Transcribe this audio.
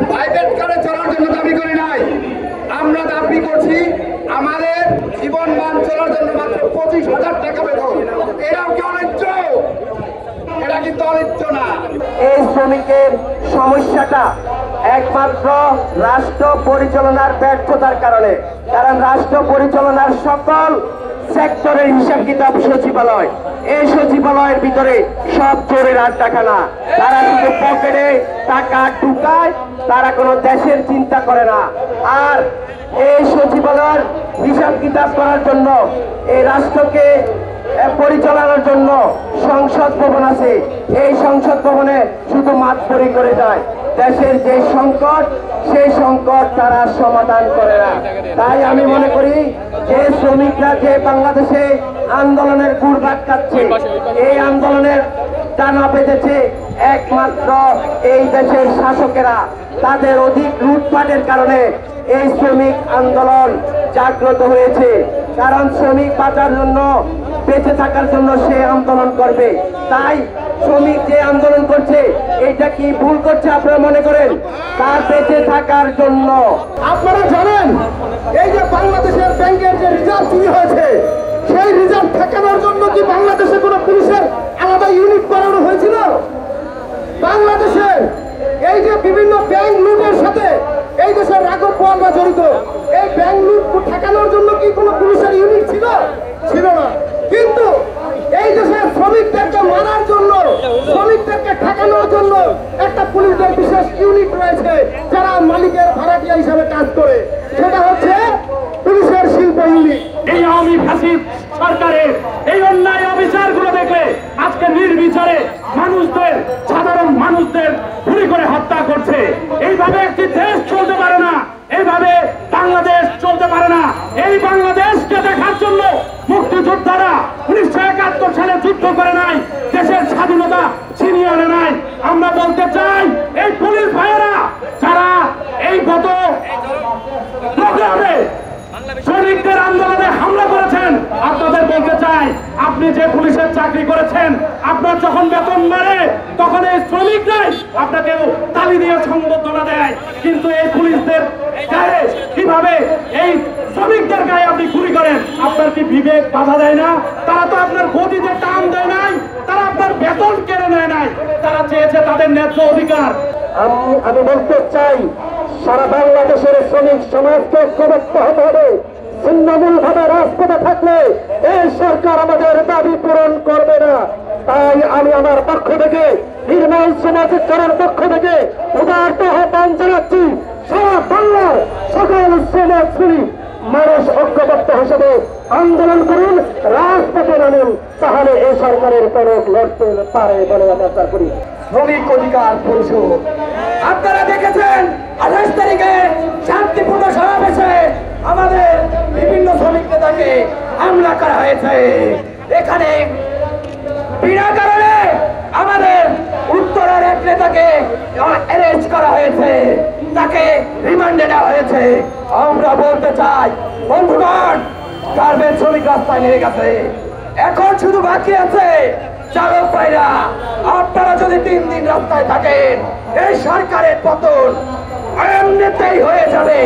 Private কারে চলার জন্য দাবি করি নাই, আমরা দাবি করছি আমাদের জীবনমান চলার জন্য মাত্র 25,000 টাকা বেতন। এটাও কি অন্যায্য? এটা কিন্তু অন্যায্য না। এই শ্রমিকের সমস্যাটা একমাত্র রাষ্ট্র পরিচালনার ব্যর্থতার কারণে, কারণ রাষ্ট্র পরিচালনার সকল সেক্টরের হিসাব কিতাব সচিবালয়, এই সচিবালয়ের ভিতরে সব চোরের আড্ডাখানা। তারা শুধু পকেটে টাকা ঢুকায়, তারা কোনো দেশের চিন্তা করে না। আর এই সচিবালয়ের হিসাব কিতাব করার জন্য, এই রাষ্ট্রকে পরিচালনার জন্য সংসদ ভবন আছে, এই সংসদ ভবনে শুধু মাতবরি করে যায়। দেশের যে সংকট, সেই সংকট তারা সমাধান করে না। তাই আমি মনে করি যে শ্রমিকরা যে বাংলাদেশে আন্দোলনের ঘুরপাক খাচ্ছে, এই আন্দোলনের টানা বেঁধেছে একমাত্র এই দেশের শাসকেরা। তাদের অধিক লুটপাটের কারণে এই শ্রমিক আন্দোলন জাগ্রত হয়েছে। কারণ শ্রমিক বাঁচার জন্য, বেঁচে থাকার জন্য সে আন্দোলন করবে। তাই শ্রমিক যে আন্দোলন করছে, এটা কি ভুল করছে আপনারা মনে করেন? তার বেঁচে থাকার জন্য। আপনারা জানেন এই যে বাংলাদেশের ব্যাংকের যে রিজার্ভ চুরি হয়েছে, সেই রিজার্ভ ঠেকানোর জন্য কি বাংলাদেশে কোনো পুলিশের আলাদা ইউনিট বানানো হয়েছিল? বাংলাদেশের এই যে বিভিন্ন ব্যাংক লুটের সাথে এই দেশের রাঘব বোয়ালরা জড়িত, এই ব্যাংক লুট ঠেকানোর জন্য কি কোনো পুলিশের ইউনিট ছিল? ছিল না। কিন্তু এই দেশের শ্রমিকদেরকে মারার জন্য, শ্রমিকদেরকে ঠেকানোর জন্য একটা পুলিশের বিশেষ ইউনিট রয়েছে, যারা মালিকের ভাড়াটিয়া হিসাবে কাজ করে। সেটা হচ্ছে পুলিশের শিল্প ইউনিট। এই আওয়ামী ফ্যাসিস্ট সরকারের এই অন্যায় অবিচারগুলো দেখলে আজকে নির্বিচারে মানুষদের, সাধারণ মানুষদের গুলি করে হত্যা করছে। এইভাবে একটি দেশ চলতে পারে না, এইভাবে বাংলাদেশ চলতে পারে না। এই বাংলাদেশকে দেখার জন্য মুক্তিযোদ্ধারা 1971 সালে যুদ্ধ করে নাই, দেশের স্বাধীনতা ছিনিয়ে আনে নাই। আমরা বলতে চাই এই পুলিশ ভাইয়েরা যারা এই গত প্রোগ্রামে শ্রমিকদের আন্দোলনে হামলা করেছেন, আপনাদের বলতে চাই, আপনি যে পুলিশের চাকরি করেছেন, আপনার যখন বেতন বাড়ে তখন এই শ্রমিকরাই আপনাকে তালি দিয়ে সংবর্ধনা দেয়। কিন্তু এই পুলিশদের গায়ে কিভাবে এই শ্রমিকদের গায়ে আপনি গুলি করেন? আপনার কি বিবেক বাধা দেয় না? তারা তো আপনার গদিতে টান দেয় নাই, তারা আপনার বেতন কেড়ে নেয় নাই, তারা চেয়েছে তাদের ন্যায্য অধিকার। আমি বলতে চাই, সারা বাংলাদেশের শ্রমিক সমাজকে ঐক্যবদ্ধ হতে হবে। ছিন্নমূল ভাবে রাজপথে থাকলে এই সরকার আমাদের দাবি পূরণ করবে না। তাই আমি আমার পক্ষ থেকে, নির্মল সমাজের পক্ষ থেকে উদারত আহ্বান জানাচ্ছি, সারা বাংলার সকল সমাজশ্রেণী মানুষ ঐক্যবদ্ধ হিসেবে আন্দোলন করুন, রাজপথে নামুন, তাহলে এই সরকারের টনক লড়তে পারে বলে আমি আশা করি। শ্রমিক অধিকার পরিষদ আপনারা দেখেছেন 28 তারিখে শান্তিপূর্ণ সমাবেশে আমাদের বিভিন্ন শ্রমিক নেতাকে হামলা করা হয়েছে। এখানে বিনা কারণে আমাদের উত্তরের এক নেতাকে অ্যারেস্ট করা হয়েছে, তাকে রিমান্ডে নেওয়া হয়েছে। আমরা বলতে চাই, বন্ধুগণ, গার্মেন্টস শ্রমিক রাস্তায় নেমে গেছে, এখন শুধু বাকি আছে চালক ভাইরা। আপনারা যদি 3 দিন রাস্তায় থাকেন, এই সরকারের পতন এমনিতেই হয়ে যাবে।